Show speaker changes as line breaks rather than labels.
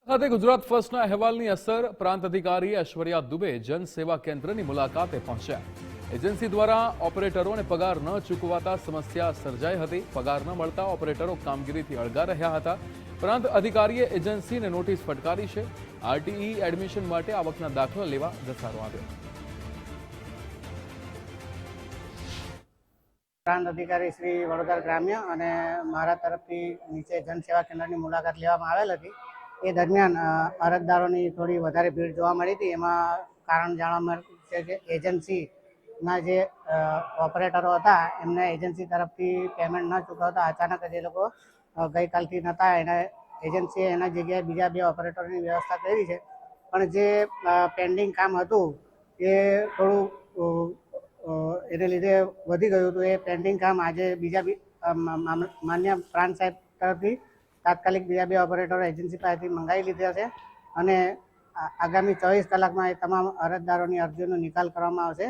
સાથે ગુજરાત ફર્સ્ટના અહેવાલની અસર પ્રાંત અધિકારી ઐશ્વર્યા દુબે જનસેવા કેન્દ્રની મુલાકાતે પહોંચ્યા. એજન્સી દ્વારા ઓપરેટરોને પગાર ન ચૂકવાતા સમસ્યા સર્જાઈ હતી. પગાર ન મળતા ઓપરેટરો કામગીરીથી અળગા રહ્યા હતા. પ્રાંત અધિકારીએ એજન્સીને નોટિસ ફટકારી છે. આરટીઈ એડમિશન માટે આવકના દાખલા લેવા ધસારો આવ્યો.
પ્રાંત અધિકારી શ્રી વડોદરા ગ્રામ્ય અને મારા તરફથી નીચે જનસેવા કેન્દ્રની મુલાકાત લેવામાં આવેલ હતી. એ દરમિયાન અરજદારોની થોડી વધારે ભીડ જોવા મળી હતી. એમાં કારણ જાણવા મળ્યું છે કે એજન્સીના જે ઓપરેટરો હતા એમને એજન્સી તરફથી પેમેન્ટ ન ચૂકવતા અચાનક જ એ લોકો ગઈકાલથી નહોતા. એજન્સીએ એના જગ્યાએ બીજા 2 ઓપરેટરોની વ્યવસ્થા કરી છે. પણ જે પેન્ડિંગ કામ હતું એ થોડું એને લીધે વધી ગયું હતું. એ પેન્ડિંગ કામ આજે બીજા માન્ય પ્રાંત સાહેબ તરફથી તાત્કાલિક બીજા 2 ઓપરેટરો એજન્સી પાસેથી મંગાવી લીધા છે અને આગામી 24 કલાકમાં એ તમામ અરજદારોની અરજીનો નિકાલ કરવામાં આવશે.